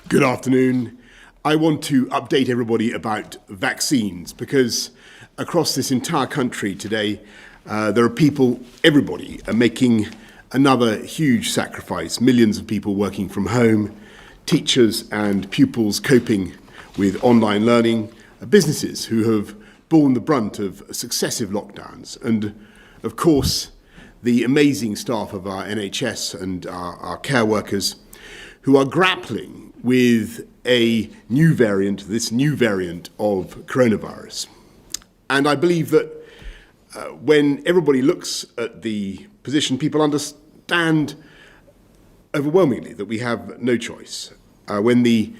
Good afternoon. I want to update everybody about vaccines because across this entire country today, there are people, everybody, are making another huge sacrifice. Millions of people working from home, teachers and pupils coping with online learning, businesses who have borne the brunt of successive lockdowns, and of course, the amazing staff of our NHS and our care workers who are grappling with this new variant of coronavirus. And I believe that when everybody looks at the position, people understand overwhelmingly that we have no choice. When the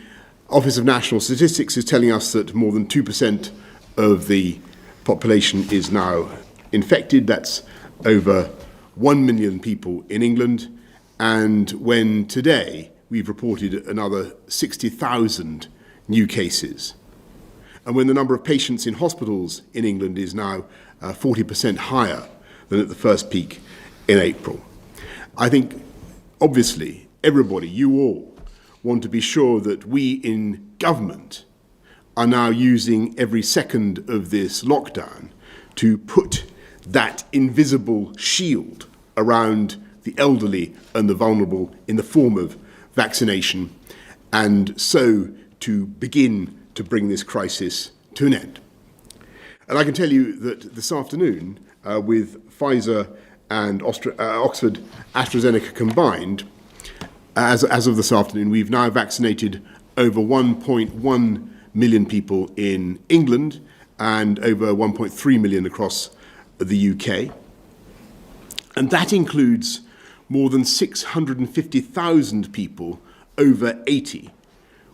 Office of National Statistics is telling us that more than 2% of the population is now infected, that's over 1 million people in England, and when today we've reported another 60,000 new cases. And when the number of patients in hospitals in England is now 40% higher than at the first peak in April. I think, obviously, everybody, you all, want to be sure that we in government are now using every second of this lockdown to put that invisible shield around the elderly and the vulnerable in the form of vaccination, and so to begin to bring this crisis to an end. And I can tell you that this afternoon, with Pfizer and Oxford AstraZeneca combined, as of this afternoon, we've now vaccinated over 1.1 million people in England and over 1.3 million across the UK. And that includes more than 650,000 people over 80,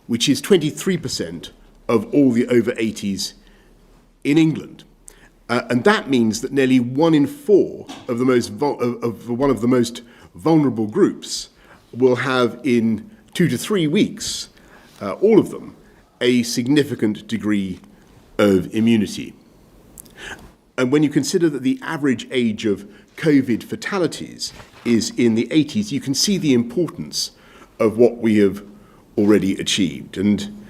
which is 23% of all the over 80s in England. And that means that nearly 1 in 4 of one of the most vulnerable groups will have in 2 to 3 weeks, all of them, a significant degree of immunity. And when you consider that the average age of COVID fatalities is in the 80s, you can see the importance of what we have already achieved. And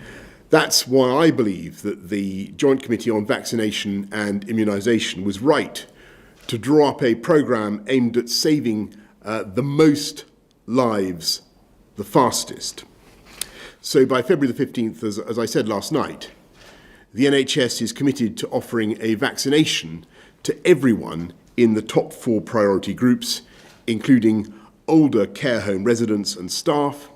that's why I believe that the Joint Committee on Vaccination and Immunisation was right to draw up a programme aimed at saving the most lives the fastest. So by February the 15th, as I said last night, the NHS is committed to offering a vaccination to everyone in the top 4 priority groups, including older care home residents and staff,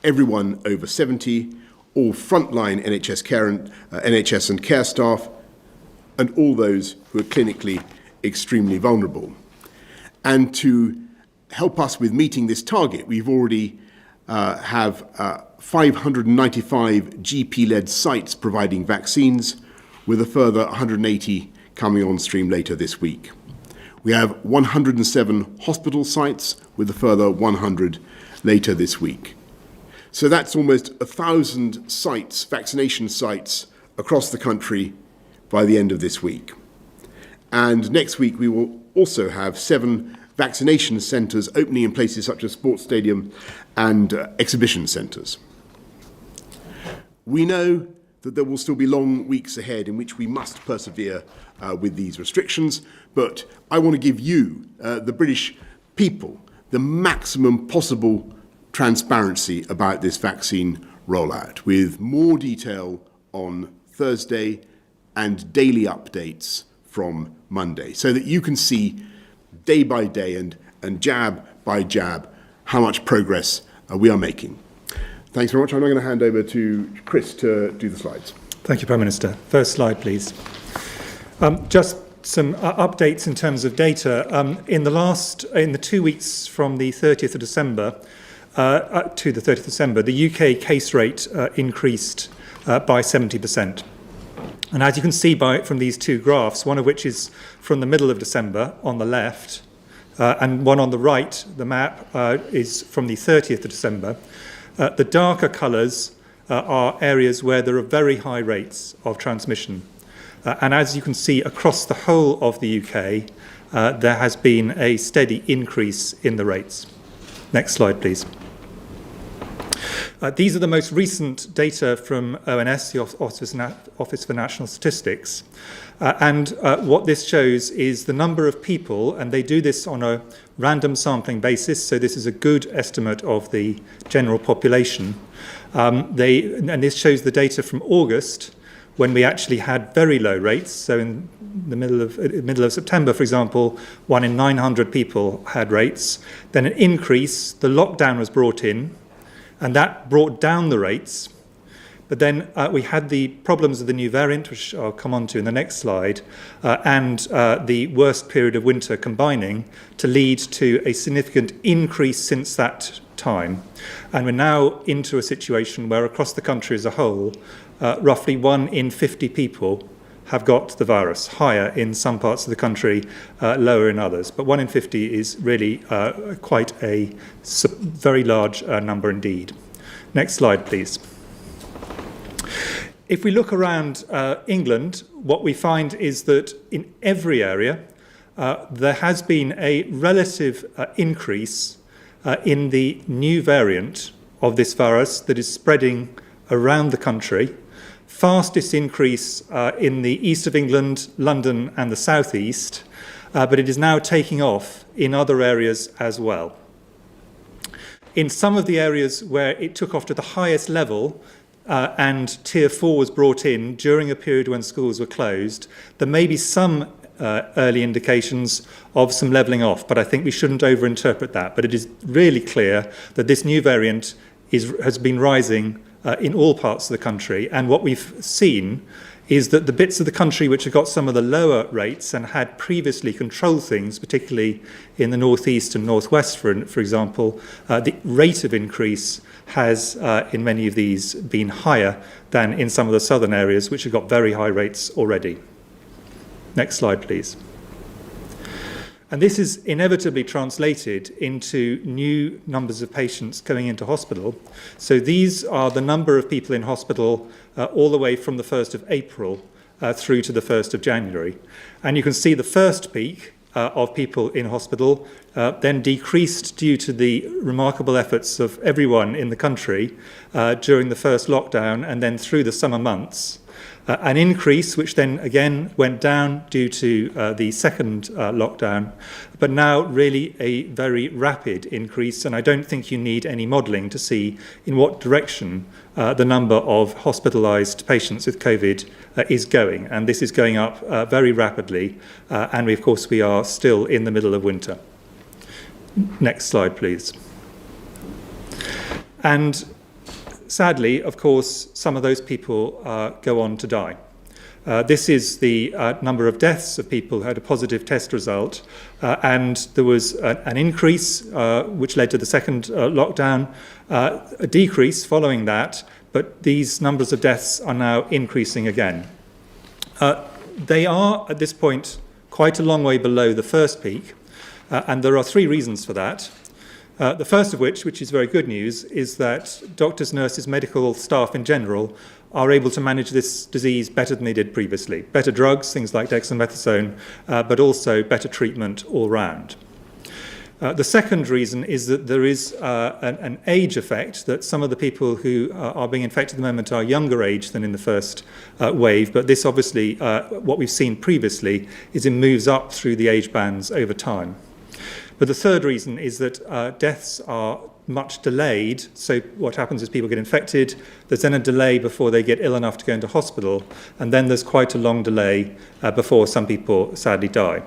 everyone over 70, all frontline NHS and care staff, and all those who are clinically extremely vulnerable. And to help us with meeting this target, we've already have 595 GP-led sites providing vaccines, with a further 180 coming on stream later this week. We have 107 hospital sites, with a further 100 later this week. So that's almost 1,000 sites, vaccination sites, across the country by the end of this week. And next week we will also have 7 vaccination centres opening in places such as sports stadium and exhibition centres. We know that there will still be long weeks ahead in which we must persevere with these restrictions, but I want to give you, the British people, the maximum possible transparency about this vaccine rollout, with more detail on Thursday and daily updates from Monday, so that you can see day by day and jab by jab how much progress we are making. Thanks very much. I'm now going to hand over to Chris to do the slides. Thank you, Prime Minister. First slide, please. Just some updates in terms of data. In the 2 weeks from the 30th of December to the 30th of December, the UK case rate increased by 70%. And as you can see from these two graphs, one of which is from the middle of December on the left, and one on the right, the map, is from the 30th of December. The darker colours are areas where there are very high rates of transmission. And as you can see across the whole of the UK, there has been a steady increase in the rates. Next slide, please. These are the most recent data from ONS, the Office for National Statistics. And what this shows is the number of people, and they do this on a random sampling basis, so this is a good estimate of the general population. And this shows the data from August, when we actually had very low rates. So in the middle of September, for example, 1 in 900 people had rates. Then an increase, the lockdown was brought in, and that brought down the rates. But then we had the problems of the new variant, which I'll come on to in the next slide, and the worst period of winter combining to lead to a significant increase since that time. And we're now into a situation where across the country as a whole, roughly 1 in 50 people have got the virus, higher in some parts of the country, lower in others. But 1 in 50 is really quite a very large number indeed. Next slide, please. If we look around England, what we find is that in every area, there has been a relative increase in the new variant of this virus that is spreading around the country. Fastest increase in the east of England, London and the southeast, but it is now taking off in other areas as well. In some of the areas where it took off to the highest level and Tier 4 was brought in during a period when schools were closed, there may be some early indications of some levelling off, but I think we shouldn't overinterpret that. But it is really clear that this new variant has been rising in all parts of the country, and what we've seen is that the bits of the country which have got some of the lower rates and had previously controlled things, particularly in the northeast and northwest, for example, the rate of increase has, in many of these, been higher than in some of the southern areas, which have got very high rates already. Next slide, please. And this is inevitably translated into new numbers of patients coming into hospital. So these are the number of people in hospital all the way from the 1st of April through to the 1st of January. And you can see the first peak of people in hospital then decreased due to the remarkable efforts of everyone in the country during the first lockdown and then through the summer months. An increase which then again went down due to the second lockdown, but now really a very rapid increase, and I don't think you need any modelling to see in what direction the number of hospitalised patients with COVID is going, and this is going up very rapidly, and of course we are still in the middle of winter. Next slide, please. And sadly, of course, some of those people go on to die. This is the number of deaths of people who had a positive test result, and there was an increase which led to the second lockdown, a decrease following that, but these numbers of deaths are now increasing again. They are, at this point, quite a long way below the first peak, and there are 3 reasons for that. The first of which is very good news, is that doctors, nurses, medical staff in general are able to manage this disease better than they did previously. Better drugs, things like dexamethasone, but also better treatment all round. The second reason is that there is an age effect, that some of the people who are being infected at the moment are younger age than in the first wave, but this obviously, what we've seen previously, is it moves up through the age bands over time. But the third reason is that deaths are much delayed. So what happens is people get infected, there's then a delay before they get ill enough to go into hospital, and then there's quite a long delay before some people sadly die.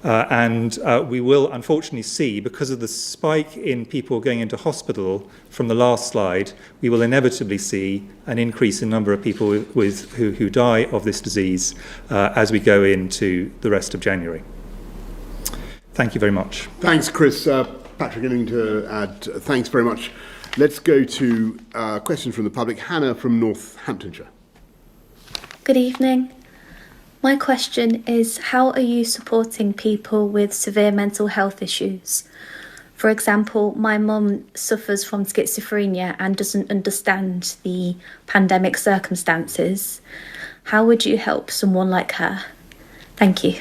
And we will unfortunately see, because of the spike in people going into hospital from the last slide, we will inevitably see an increase in number of people who die of this disease as we go into the rest of January. Thank you very much. Thanks, Chris. Patrick, anything to add? Thanks very much. Let's go to questions from the public. Hannah from Northamptonshire. Good evening. My question is, how are you supporting people with severe mental health issues? For example, my mum suffers from schizophrenia and doesn't understand the pandemic circumstances. How would you help someone like her? Thank you.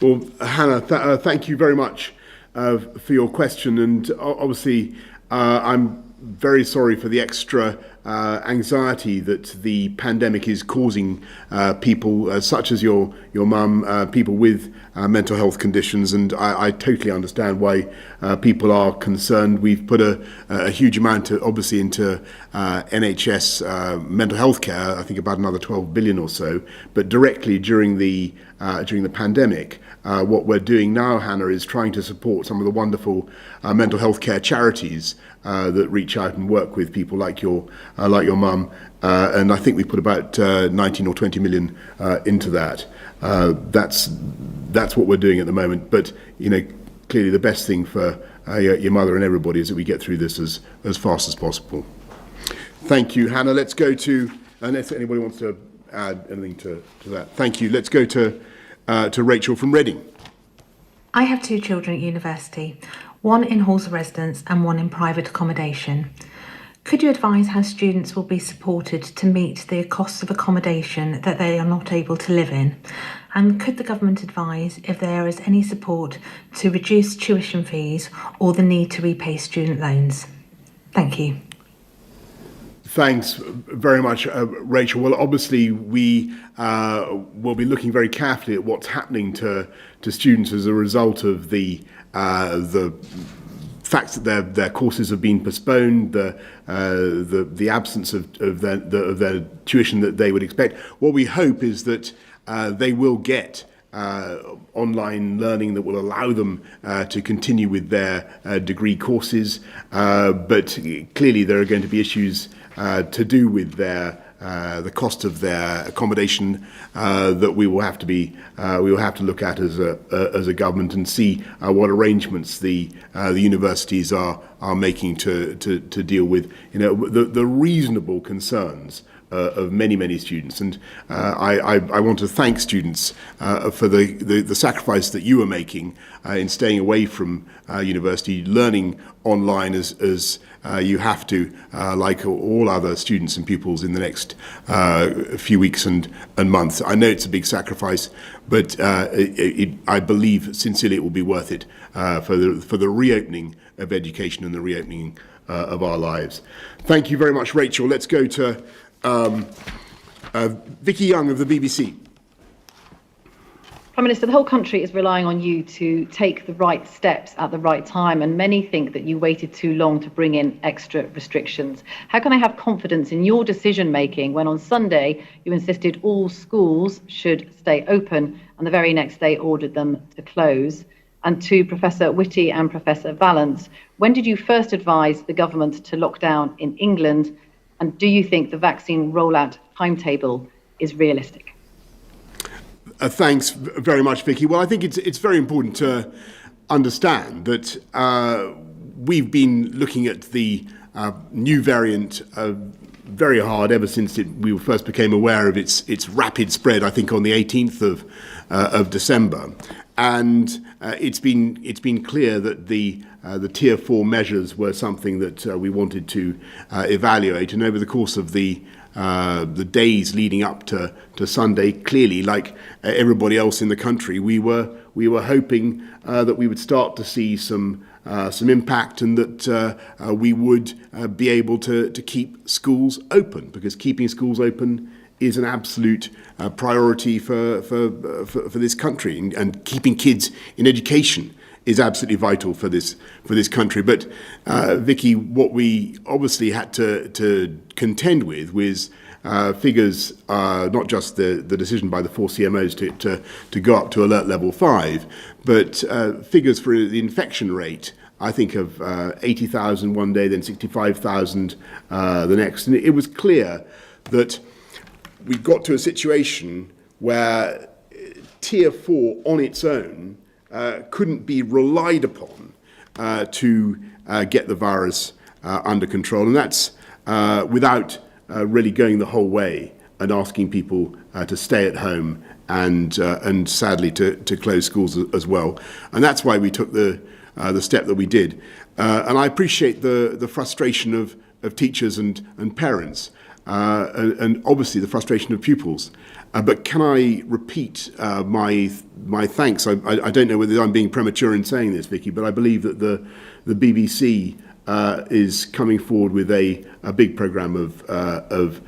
Well, Hannah, thank you very much for your question. And obviously, I'm very sorry for the extra anxiety that the pandemic is causing people such as your mum, people with mental health conditions, and I totally understand why people are concerned. We've put a huge amount, obviously, into NHS mental health care. I think about another 12 billion or so. But directly during the pandemic, what we're doing now, Hannah, is trying to support some of the wonderful mental health care charities that reach out and work with people like your mum, and I think we put about 19 or 20 million into that. That's what we're doing at the moment. But clearly the best thing for your mother and everybody is that we get through this as fast as possible. Thank you, Hannah. Let's go to unless anybody wants to add anything to that. Thank you. Let's go to Rachel from Reading. I have 2 children at university, one in halls of residence and one in private accommodation. Could you advise how students will be supported to meet the costs of accommodation that they are not able to live in? And could the government advise if there is any support to reduce tuition fees or the need to repay student loans? Thank you. Thanks very much, Rachel. Well, obviously, we will be looking very carefully at what's happening to students as a result of the fact that their courses have been postponed, the absence of their tuition that they would expect. What we hope is that they will get online learning that will allow them to continue with their degree courses, but clearly there are going to be issues to do with the cost of their accommodation that we will have to look at as a government and see what arrangements the universities are making to deal with the reasonable concerns of many students. And I want to thank students for the sacrifice that you are making in staying away from university, learning online as you have to, like all other students and pupils in the next few weeks and months. I know it's a big sacrifice, but I believe sincerely it will be worth it for the reopening of education and the reopening of our lives. Thank you very much, Rachel. Let's go to Vicky Young of the BBC. Prime Minister, the whole country is relying on you to take the right steps at the right time, and many think that you waited too long to bring in extra restrictions. How can I have confidence in your decision making when on Sunday you insisted all schools should stay open and the very next day ordered them to close? And to Professor Whitty and Professor Valance, when did you first advise the government to lock down in England? And do you think the vaccine rollout timetable is realistic? Thanks very much, Vicky. Well, I think it's very important to understand that we've been looking at the new variant very hard ever since we first became aware of its rapid spread. I think on the 18th of December, and it's been clear that the Tier 4 measures were something that we wanted to evaluate, and over the course of the days leading up to Sunday, clearly, like everybody else in the country, we were hoping that we would start to see some impact, and that we would be able to keep schools open, because keeping schools open is an absolute priority for this country, and keeping kids in education is absolutely vital for this country. But Vicky, what we obviously had to contend with was figures, not just the decision by the 4 CMOs to go up to alert level 5, but figures for the infection rate, I think of 80,000 one day, then 65,000 the next. And it was clear that we got to a situation where Tier 4 on its own couldn't be relied upon to get the virus under control. And that's without really going the whole way and asking people to stay at home and sadly to close schools as well. And that's why we took the step that we did. And I appreciate the frustration of teachers and parents, and obviously the frustration of pupils. But can I repeat my thanks? I don't know whether I'm being premature in saying this, Vicky, but I believe that the BBC is coming forward with a big programme of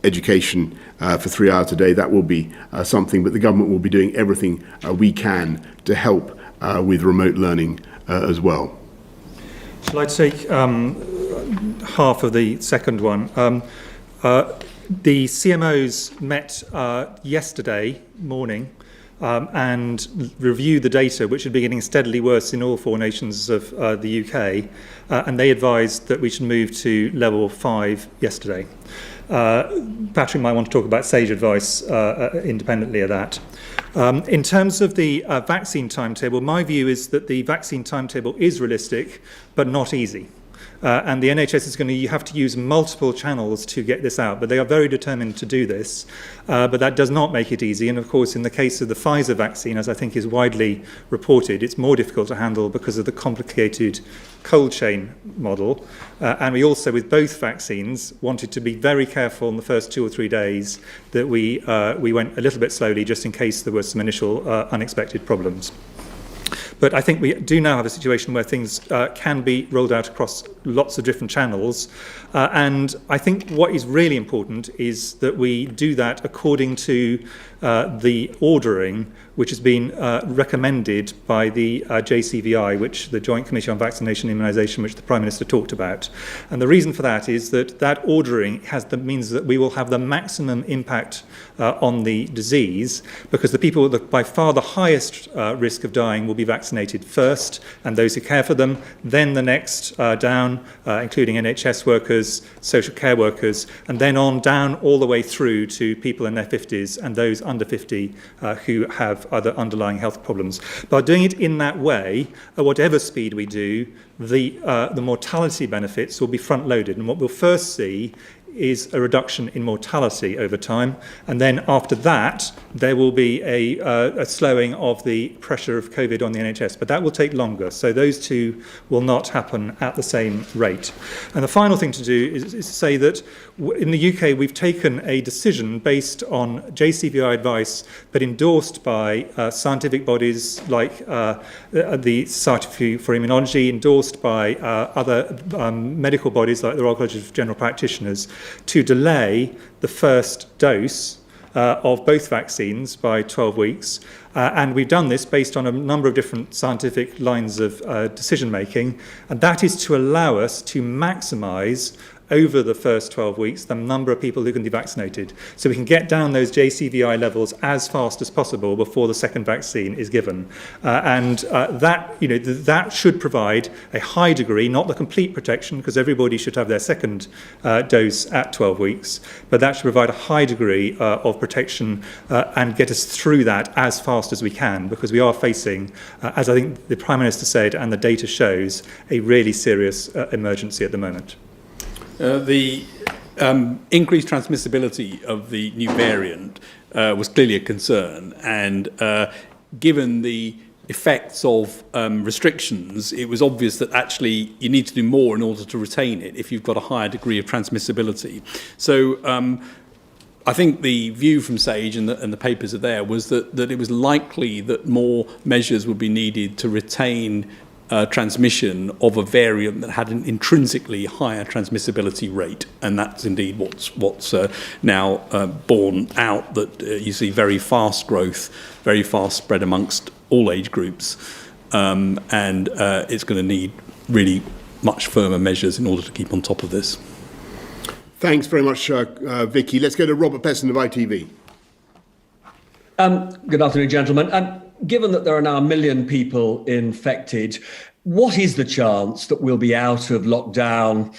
education for 3 hours a day. That will be something, but the government will be doing everything we can to help with remote learning as well. Shall I take half of the second one? The CMOs met yesterday morning and reviewed the data, which had been getting steadily worse in all 4 nations of the UK, and they advised that we should move to level 5 yesterday. Patrick might want to talk about sage advice independently of that. In terms of the vaccine timetable, my view is that the vaccine timetable is realistic, but not easy. And the NHS is going to have to use multiple channels to get this out, but they are very determined to do this. But that does not make it easy. And of course, in the case of the Pfizer vaccine, as I think is widely reported, it's more difficult to handle because of the complicated cold chain model. And we also, with both vaccines, wanted to be very careful in the first 2 or 3 days that we went a little bit slowly just in case there were some initial unexpected problems. But I think we do now have a situation where things can be rolled out across lots of different channels. And I think what is really important is that we do that according to the ordering which has been recommended by the JCVI, which the Joint Committee on Vaccination and Immunisation, which the Prime Minister talked about. And the reason for that is that ordering means that we will have the maximum impact on the disease, because the people with by far the highest risk of dying will be vaccinated first, and those who care for them, then the next down, including NHS workers, social care workers, and then on down all the way through to people in their 50s and those under 50 who have other underlying health problems. By doing it in that way, at whatever speed we do, the mortality benefits will be front-loaded. And what we'll first see is a reduction in mortality over time, and then after that there will be a slowing of the pressure of COVID on the NHS, but that will take longer, so those two will not happen at the same rate. And the final thing to do is to say that in the UK we've taken a decision based on JCVI advice but endorsed by scientific bodies like the Society for Immunology, endorsed by other medical bodies like the Royal College of General Practitioners, to delay the first dose of both vaccines by 12 weeks. And we've done this based on a number of different scientific lines of decision making, and that is to allow us to maximise over the first 12 weeks the number of people who can be vaccinated, so we can get down those JCVI levels as fast as possible before the second vaccine is given. That should provide a high degree, not the complete protection, because everybody should have their second dose at 12 weeks, but that should provide a high degree of protection and get us through that as fast as we can, because we are facing, as I think the Prime Minister said and the data shows, a really serious emergency at the moment. The increased transmissibility of the new variant was clearly a concern, and given the effects of restrictions, it was obvious that actually you need to do more in order to retain it if you've got a higher degree of transmissibility. So I think the view from SAGE, and the papers are there, was that it was likely that more measures would be needed to retain transmission of a variant that had an intrinsically higher transmissibility rate, and that's indeed what's now borne out, that you see very fast growth, very fast spread amongst all age groups. and it's going to need really much firmer measures in order to keep on top of this. Thanks very much, Vicky. Let's go to Robert Pesson of ITV. Good afternoon, gentlemen. Given that there are now 1 million people infected, what is the chance that we'll be out of lockdown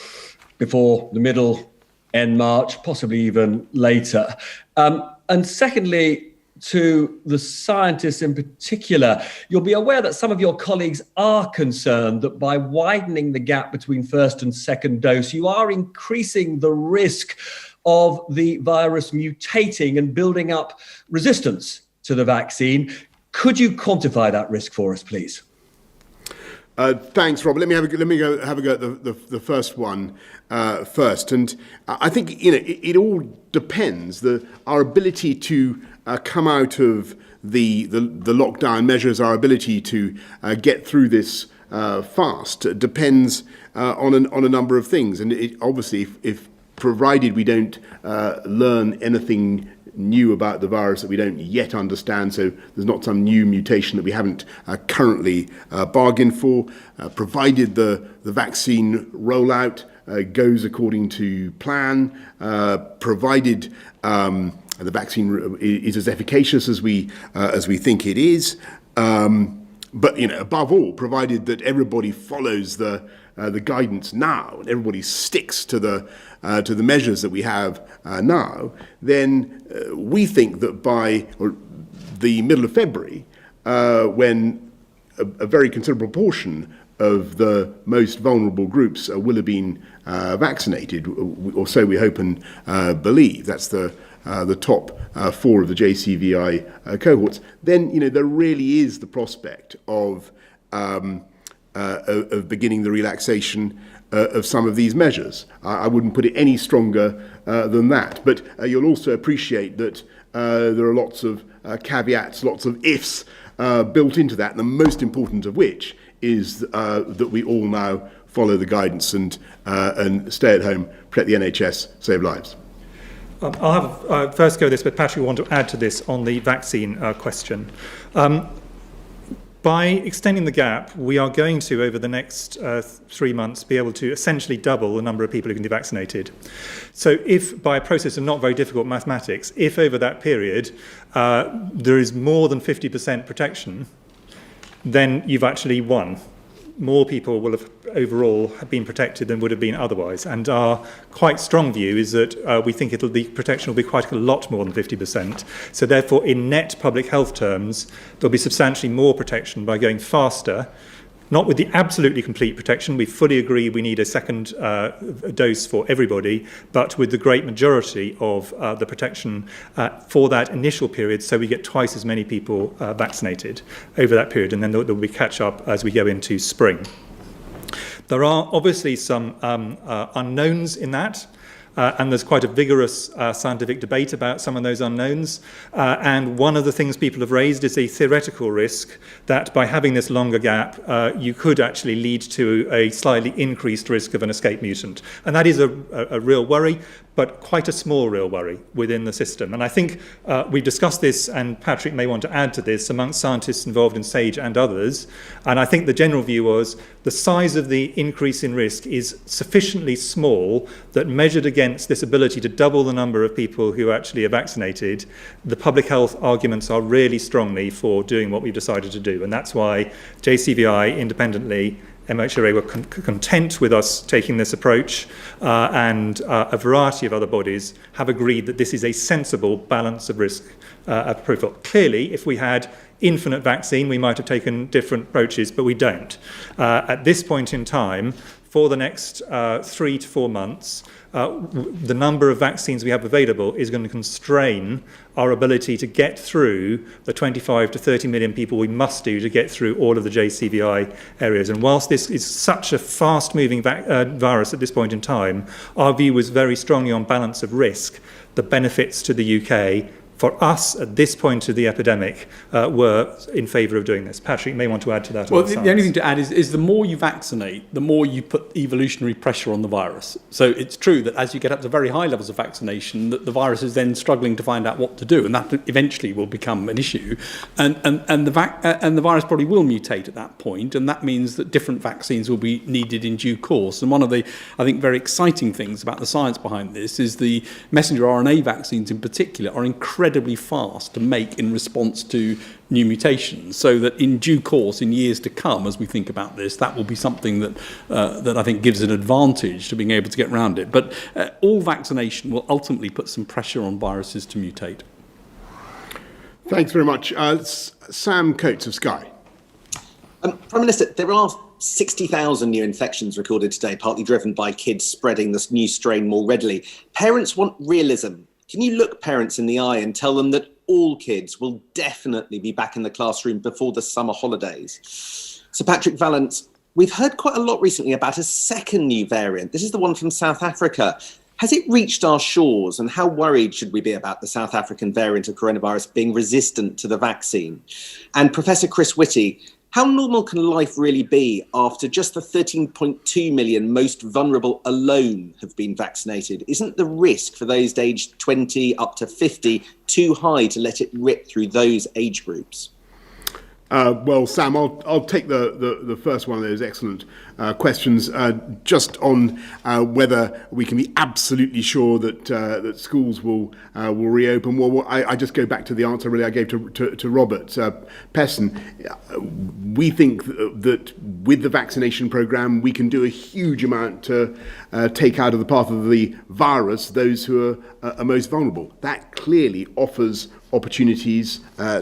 before the end March, possibly even later? And secondly, to the scientists in particular, you'll be aware that some of your colleagues are concerned that by widening the gap between first and second dose, you are increasing the risk of the virus mutating and building up resistance to the vaccine. Could you quantify that risk for us, please? Thanks, Robert. Let me have a go at the first one first. And I think it all depends. Our ability to come out of the lockdown measures, our ability to get through this fast depends on a number of things. And obviously, if provided we don't learn anything new about the virus that we don't yet understand, so there's not some new mutation that we haven't currently bargained for, provided the vaccine rollout goes according to plan, provided the vaccine is as efficacious as we think it is, but above all, provided that everybody follows the guidance now, and everybody sticks to the measures that we have now, then we think that by the middle of February, when a very considerable portion of the most vulnerable groups will have been vaccinated, or so we hope and believe. That's the top 4 of the JCVI cohorts. Then there really is the prospect of beginning the relaxation of some of these measures. I wouldn't put it any stronger than that. But you'll also appreciate that there are lots of caveats, lots of ifs built into that, and the most important of which is that we all now follow the guidance and stay at home, protect the NHS, save lives. I'll have first go this, but Patrick, want to add to this on the vaccine question. By extending the gap, we are going to, over the next 3 months, be able to essentially double the number of people who can be vaccinated. So if, by a process of not very difficult mathematics, if over that period there is more than 50% protection, then you've actually won. More people will have overall been protected than would have been otherwise. And our quite strong view is that we think the protection will be quite a lot more than 50%. So therefore, in net public health terms, there'll be substantially more protection by going faster, not with the absolutely complete protection. We fully agree we need a second dose for everybody, but with the great majority of the protection for that initial period, so we get twice as many people vaccinated over that period, and then there will be catch up as we go into spring. There are obviously some unknowns in that. And there's quite a vigorous scientific debate about some of those unknowns. And one of the things people have raised is a theoretical risk that by having this longer gap, you could actually lead to a slightly increased risk of an escape mutant. And that is a real worry, but quite a small real worry within the system. And I think we've discussed this, and Patrick may want to add to this, amongst scientists involved in SAGE and others. And I think the general view was the size of the increase in risk is sufficiently small that measured against this ability to double the number of people who actually are vaccinated, the public health arguments are really strongly for doing what we've decided to do. And that's why JCVI independently, MHRA were content with us taking this approach, and a variety of other bodies have agreed that this is a sensible balance of risk profile. Clearly, if we had infinite vaccine, we might have taken different approaches, but we don't. At this point in time, for the next 3 to 4 months, the number of vaccines we have available is going to constrain our ability to get through the 25 to 30 million people we must do to get through all of the JCVI areas. And whilst this is such a fast-moving virus at this point in time, our view was very strongly on balance of risk. The benefits to the UK for us at this point of the epidemic, were in favour of doing this. Patrick, you may want to add to that. Well, the only thing to add is the more you vaccinate, the more you put evolutionary pressure on the virus. So it's true that as you get up to very high levels of vaccination, that the virus is then struggling to find out what to do, and that eventually will become an issue. And the virus probably will mutate at that point, and that means that different vaccines will be needed in due course. And one of the, I think, very exciting things about the science behind this is the messenger RNA vaccines in particular are incredibly fast to make in response to new mutations, so that in due course, in years to come, as we think about this, that will be something that that I think gives an advantage to being able to get around it. But all vaccination will ultimately put some pressure on viruses to mutate. Thanks very much. Sam Coates of Sky. Prime Minister, there are 60,000 new infections recorded today, partly driven by kids spreading this new strain more readily. Parents want realism. Can you look parents in the eye and tell them that all kids will definitely be back in the classroom before the summer holidays? Sir Patrick Vallance, we've heard quite a lot recently about a second new variant. This is the one from South Africa. Has it reached our shores, and how worried should we be about the South African variant of coronavirus being resistant to the vaccine? And Professor Chris Whitty, how normal can life really be after just the 13.2 million most vulnerable alone have been vaccinated? Isn't the risk for those aged 20 up to 50 too high to let it rip through those age groups? Well, Sam, I'll take the first one of those excellent questions, just on whether we can be absolutely sure that schools will reopen. Well, I just go back to the answer really I gave to Robert Pesson. We think that with the vaccination programme, we can do a huge amount to take out of the path of the virus those who are most vulnerable. That clearly offers opportunities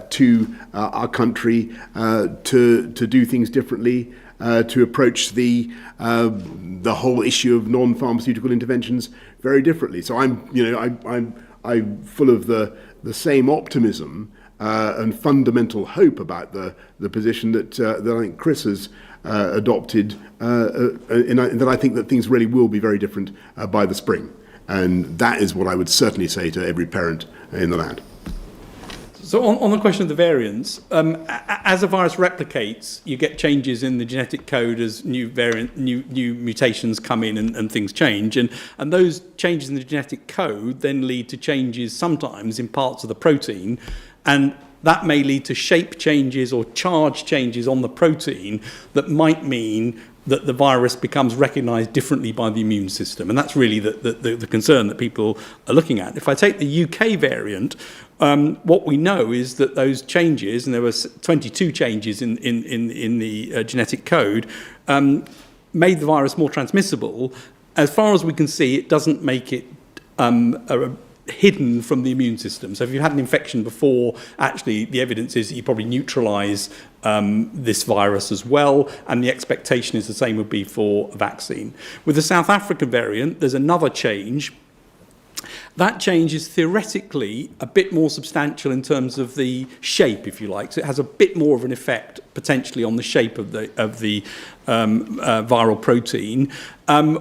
to our country to do things differently, to approach the whole issue of non-pharmaceutical interventions very differently. So I'm full of the same optimism and fundamental hope about the position that I think Chris has adopted, and that I think that things really will be very different by the spring. And that is what I would certainly say to every parent in the land. So on the question of the variants, as a virus replicates, you get changes in the genetic code as new mutations come in and things change. And those changes in the genetic code then lead to changes sometimes in parts of the protein. And that may lead to shape changes or charge changes on the protein that might mean that the virus becomes recognised differently by the immune system. And that's really the concern that people are looking at. If I take the UK variant, what we know is that those changes, and there were 22 changes in the genetic code, made the virus more transmissible. As far as we can see, it doesn't make it hidden from the immune system. So if you've had an infection before, actually the evidence is that you probably neutralise this virus as well, and the expectation is the same would be for a vaccine. With the South African variant, there's another change. That change is theoretically a bit more substantial in terms of the shape, if you like. So it has a bit more of an effect potentially on the shape of the viral protein,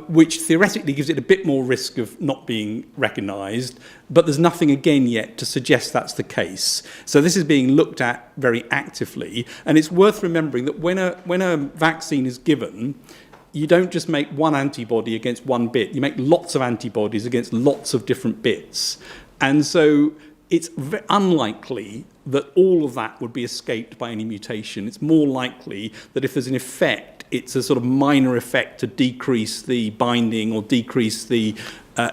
which theoretically gives it a bit more risk of not being recognised. But there's nothing again yet to suggest that's the case. So this is being looked at very actively, and it's worth remembering that when a vaccine is given, you don't just make one antibody against one bit. You make lots of antibodies against lots of different bits. And so it's unlikely that all of that would be escaped by any mutation. It's more likely that if there's an effect, it's a sort of minor effect to decrease the binding or decrease the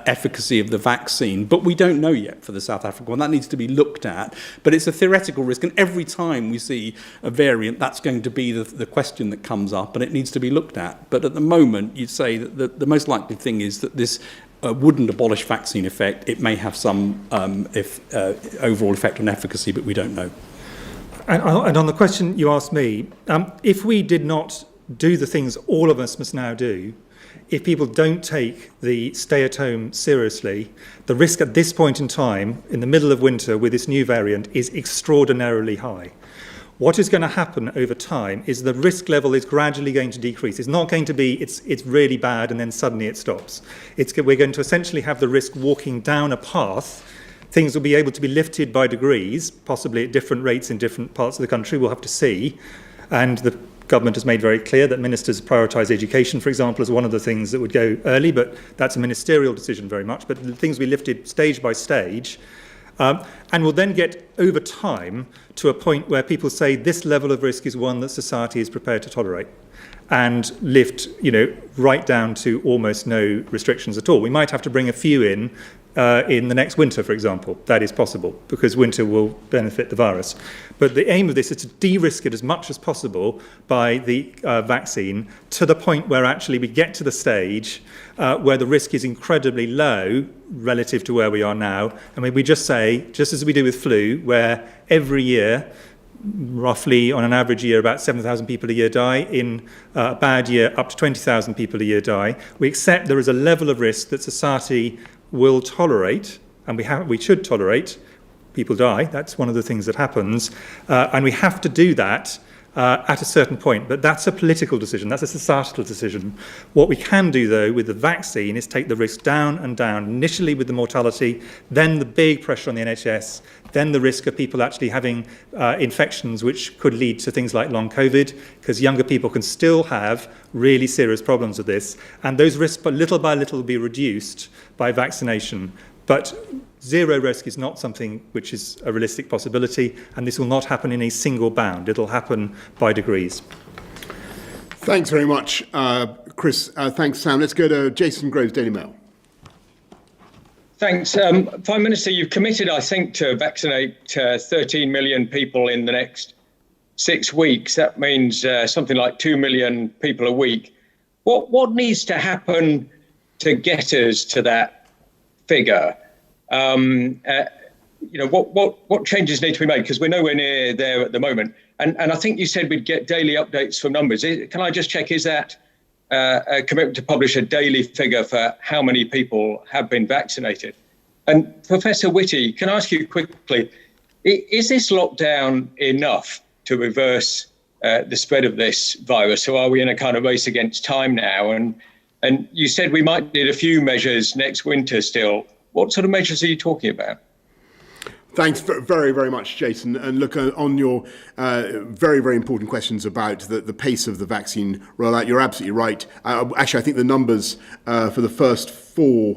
efficacy of the vaccine. But we don't know yet for the South African one. That needs to be looked at. But it's a theoretical risk. And every time we see a variant, that's going to be the question that comes up, and it needs to be looked at. But at the moment, you'd say that the most likely thing is that this wouldn't abolish vaccine effect. It may have some overall effect on efficacy, but we don't know. And on the question you asked me, if we did not do the things all of us must now do, if people don't take the stay at home seriously, the risk at this point in time, in the middle of winter with this new variant, is extraordinarily high. What is going to happen over time is the risk level is gradually going to decrease. It's not going to be, it's really bad and then suddenly it stops. We're going to essentially have the risk walking down a path things will be able to be lifted by degrees, possibly at different rates in different parts of the country. We'll have to see. And the government has made very clear that ministers prioritise education, for example, as one of the things that would go early, but that's a ministerial decision very much. But the things will be lifted stage by stage. And we'll then get, over time, to a point where people say this level of risk is one that society is prepared to tolerate, and lift, right down to almost no restrictions at all. We might have to bring a few in the next winter, for example. That is possible, because winter will benefit the virus. But the aim of this is to de-risk it as much as possible by the vaccine, to the point where actually we get to the stage where the risk is incredibly low relative to where we are now. I mean, we just say, just as we do with flu, where every year, roughly on an average year, about 7,000 people a year die. In a bad year, up to 20,000 people a year die. We accept there is a level of risk that society will tolerate, and we should tolerate. People die. That's one of the things that happens, and we have to do that at a certain point. But that's a political decision. That's a societal decision. What we can do, though, with the vaccine is take the risk down and down. Initially with the mortality, then the big pressure on the NHS, then the risk of people actually having infections which could lead to things like long COVID, because younger people can still have really serious problems with this. And those risks, little by little, will be reduced by vaccination. But zero risk is not something which is a realistic possibility, and this will not happen in a single bound. It'll happen by degrees. Thanks very much, Chris. Thanks, Sam. Let's go to Jason Groves, Daily Mail. Thanks. Prime Minister, you've committed, I think, to vaccinate 13 million people in the next 6 weeks. That means something like 2 million people a week. What needs to happen to get us to that figure? What changes need to be made? Because we're nowhere near there at the moment. And I think you said we'd get daily updates from numbers. Can I just check, is that a commitment to publish a daily figure for how many people have been vaccinated? And Professor Whitty, can I ask you quickly, is this lockdown enough to reverse the spread of this virus? Or are we in a kind of race against time now? And you said we might need a few measures next winter still. What sort of measures are you talking about? Thanks very, very much, Jason. And look, on your very, very important questions about the pace of the vaccine rollout, you're absolutely right. Actually, I think the numbers for the first 4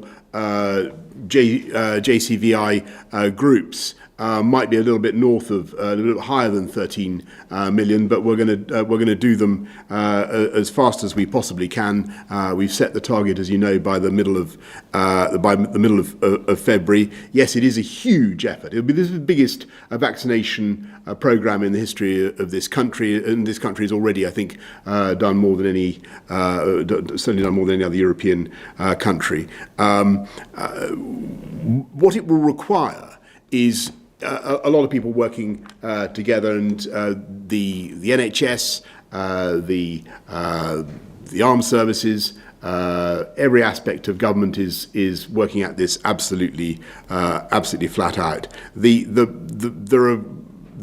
JCVI groups might be a little bit north of, a little bit higher than 13 million, but we're going to do them as fast as we possibly can. We've set the target, as you know, by the middle of February. Yes, it is a huge effort. This is the biggest vaccination program in the history of this country, and this country has already, I think, done more than any, certainly done more than any other European country. What it will require is a lot of people working together, and the NHS, the armed services, every aspect of government is working at this absolutely flat out. The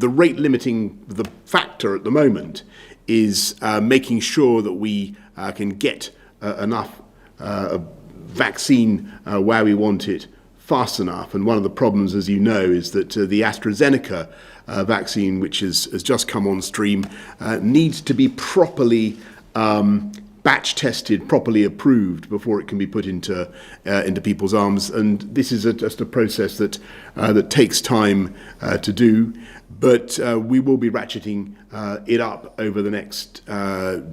rate limiting factor at the moment is making sure that we can get enough vaccine where we want it fast enough. And one of the problems, as you know, is that the AstraZeneca vaccine, which has just come on stream, needs to be properly batch tested, properly approved before it can be put into people's arms. And this is just a process that takes time to do. But we will be ratcheting it up over the next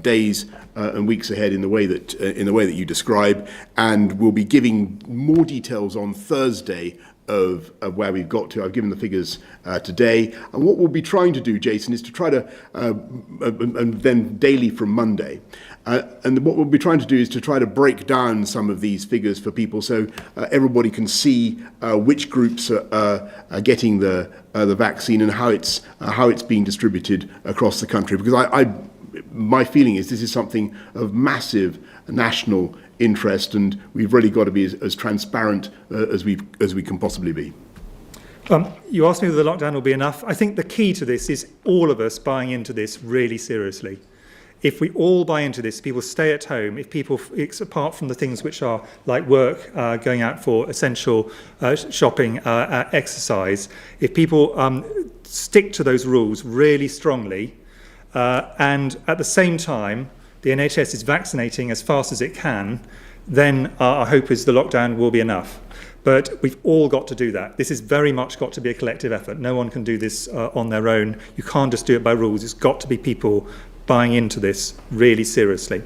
days and weeks ahead in the way that you describe, and we'll be giving more details on Thursday of where we've got to. I've given the figures today, and what we'll be trying to do, Jason, is to try to, and then daily from Monday. And what we'll be trying to do is to try to break down some of these figures for people, so everybody can see which groups are getting the vaccine and how it's being distributed across the country. Because my feeling is this is something of massive national interest, and we've really got to be as transparent as we can possibly be. You asked me whether the lockdown will be enough. I think the key to this is all of us buying into this really seriously. if we all buy into this, people stay at home, if people, apart from the things which are like work, going out for essential shopping, exercise, if people stick to those rules really strongly, and at the same time, the NHS is vaccinating as fast as it can, then our hope is the lockdown will be enough. But we've all got to do that. This has very much got to be a collective effort. No one can do this on their own. You can't just do it by rules. It's got to be people buying into this really seriously.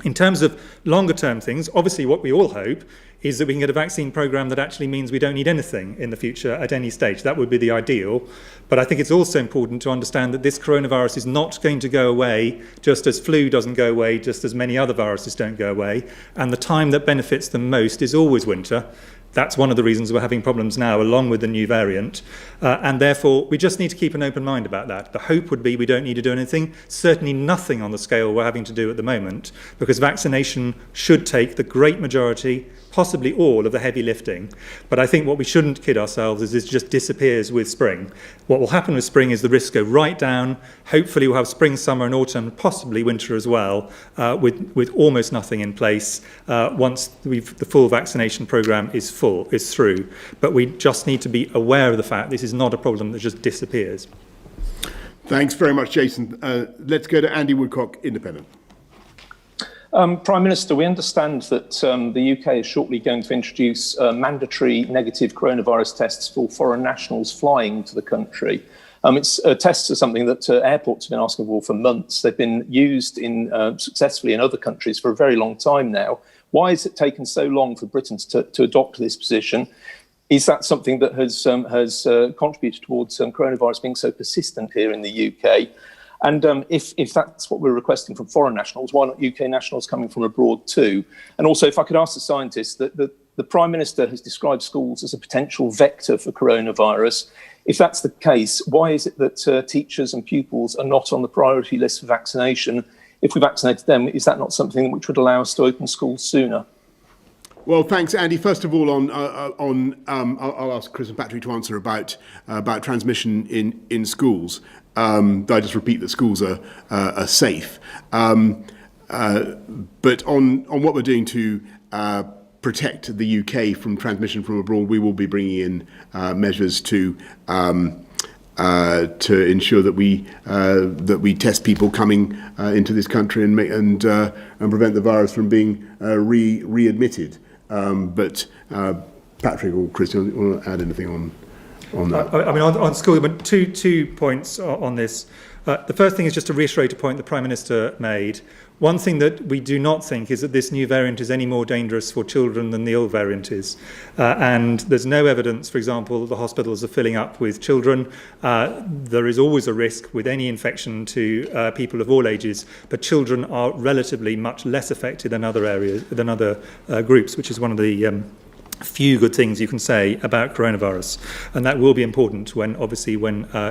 In terms of longer term things, obviously what we all hope is that we can get a vaccine programme that actually means we don't need anything in the future at any stage. That would be the ideal. But I think it's also important to understand that this coronavirus is not going to go away just as flu doesn't go away, just as many other viruses don't go away. And the time that benefits them most is always winter. That's one of the reasons we're having problems now, along with the new variant. And therefore, we just need to keep an open mind about that. The hope would be we don't need to do anything, certainly nothing on the scale we're having to do at the moment, because vaccination should take the great majority, possibly all, of the heavy lifting. But I think what we shouldn't kid ourselves is it just disappears with spring. What will happen with spring is the risks go right down. Hopefully we'll have spring, summer and autumn, possibly winter as well, with almost nothing in place once the full vaccination programme is through. But we just need to be aware of the fact this is not a problem that just disappears. Thanks very much, Jason. Let's go to Andy Woodcock, Independent. Prime Minister, we understand that the UK is shortly going to introduce mandatory negative coronavirus tests for foreign nationals flying to the country. Tests are something that airports have been asking for months. They've been used successfully in other countries for a very long time now. Why has it taken so long for Britain to adopt this position? Is that something that has contributed towards coronavirus being so persistent here in the UK? And if that's what we're requesting from foreign nationals, why not UK nationals coming from abroad too? And also, if I could ask the scientists, that the Prime Minister has described schools as a potential vector for coronavirus. If that's the case, why is it that teachers and pupils are not on the priority list for vaccination? If we vaccinated them, is that not something which would allow us to open schools sooner? Well, thanks, Andy. First of all, I'll ask Chris and Patrick to answer about transmission in schools. I just repeat that schools are safe. But on what we're doing to protect the UK from transmission from abroad, we will be bringing in measures to ensure that we test people coming into this country and prevent the virus from being readmitted. But Patrick or Chris, you want to add anything on that? I mean, on school, but two points on this. The first thing is just to reiterate a point the Prime Minister made. One thing that we do not think is that this new variant is any more dangerous for children than the old variant is. And there's no evidence, for example, that the hospitals are filling up with children. There is always a risk with any infection to people of all ages, but children are relatively much less affected than other groups, which is one of the few good things you can say about coronavirus, and that will be important when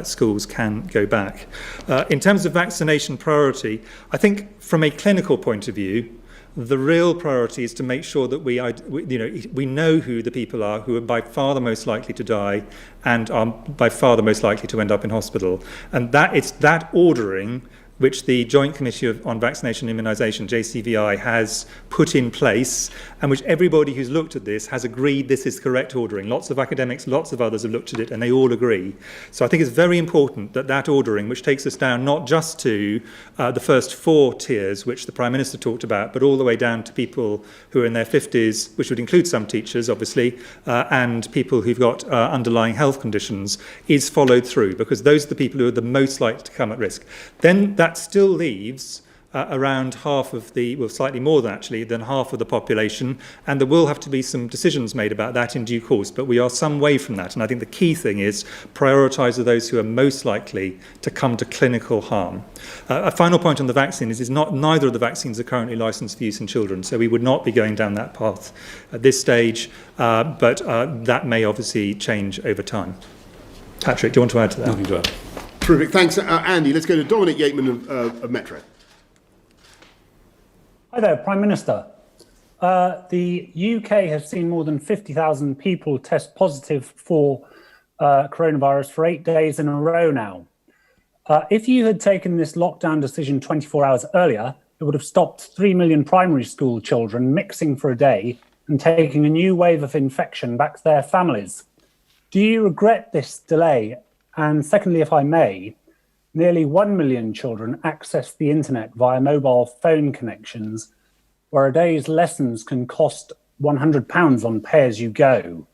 schools can go back. In terms of vaccination priority, I think from a clinical point of view, the real priority is to make sure that we know who the people are who are by far the most likely to die and are by far the most likely to end up in hospital, and that it's that ordering which the Joint Committee on Vaccination and Immunisation, JCVI, has put in place, and which everybody who's looked at this has agreed this is correct ordering. Lots of academics, lots of others have looked at it, and they all agree. So I think it's very important that ordering, which takes us down not just to the first 4 tiers, which the Prime Minister talked about, but all the way down to people who are in their 50s, which would include some teachers, obviously, and people who've got underlying health conditions, is followed through, because those are the people who are the most likely to come at risk. Then that still leaves around half of slightly more than half of the population, and there will have to be some decisions made about that in due course, but we are some way from that, and I think the key thing is prioritise those who are most likely to come to clinical harm. A final point on the vaccine is neither of the vaccines are currently licensed for use in children, so we would not be going down that path at this stage, but that may obviously change over time. Patrick, do you want to add to that? Nothing to add. Terrific. Thanks, Andy. Let's go to Dominic Yateman of Metro. Hi there, Prime Minister. The UK has seen more than 50,000 people test positive for coronavirus for 8 days in a row now. If you had taken this lockdown decision 24 hours earlier, it would have stopped 3 million primary school children mixing for a day and taking a new wave of infection back to their families. Do you regret this delay? And secondly, if I may, nearly 1 million children access the internet via mobile phone connections, where a day's lessons can cost £100 on pay-as-you-go.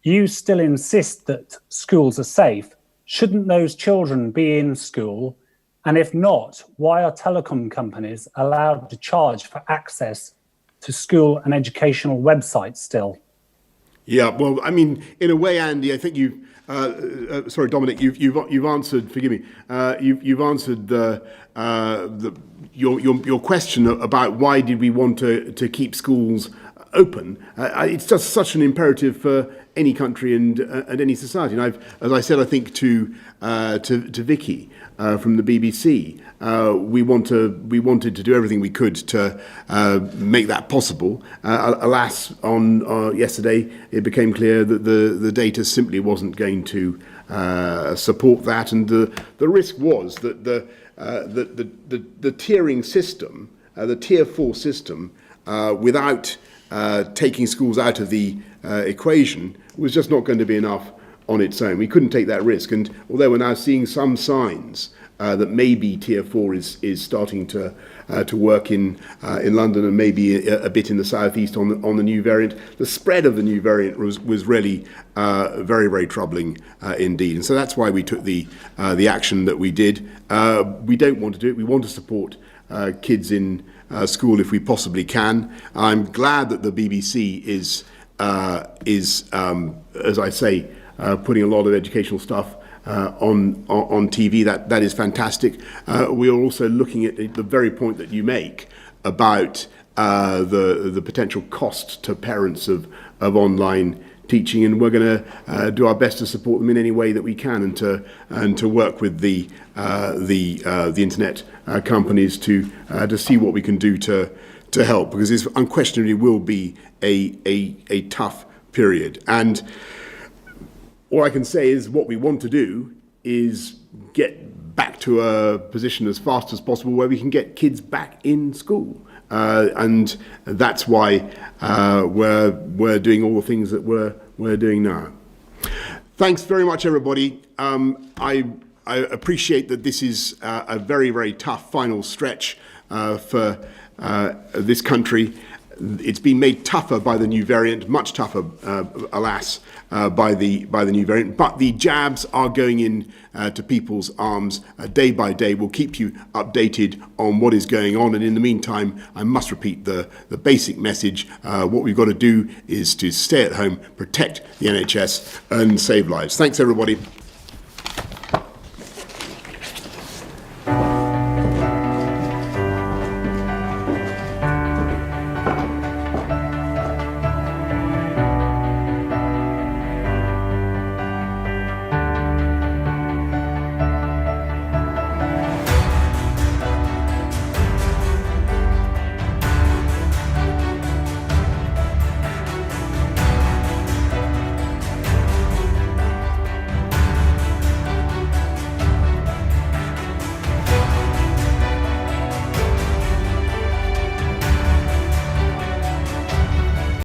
You still insist that schools are safe. Shouldn't those children be in school? And if not, why are telecom companies allowed to charge for access to school and educational websites still? Yeah, well, I mean, in a way, Andy, I think you. Sorry, Dominic, you've answered. Forgive me. You've answered your question about why did we want to keep schools open. It's just such an imperative for any country and any society. And as I said, I think to Vicky from the BBC, we wanted to do everything we could to make that possible. Alas, on yesterday, it became clear that the data simply wasn't going to support that, and the risk was that the tiering system, the tier 4 system, without taking schools out of the equation, was just not going to be enough on its own. We couldn't take that risk, and although we're now seeing some signs that maybe Tier 4 is starting to work in London and maybe a bit in the southeast on the new variant, the spread of the new variant was really very, very troubling indeed. And so that's why we took the action that we did. We don't want to do it. We want to support kids in school if we possibly can. I'm glad that the BBC is as I say, putting a lot of educational stuff on TV. That is fantastic. We are also looking at the very point that you make about the potential cost to parents of online teaching, and we're going to do our best to support them in any way that we can, and to work with the internet companies to see what we can do to help, because this unquestionably will be a tough period. And all I can say is what we want to do is get back to a position as fast as possible where we can get kids back in school. And that's why we're doing all the things that we're doing now. Thanks very much, everybody. I appreciate that this is a very, very tough final stretch for this country. It's been made tougher by the new variant, much tougher, alas, by the new variant. But the jabs are going in to people's arms day by day. We'll keep you updated on what is going on. And in the meantime, I must repeat the basic message. What we've got to do is to stay at home, protect the NHS, and save lives. Thanks, everybody.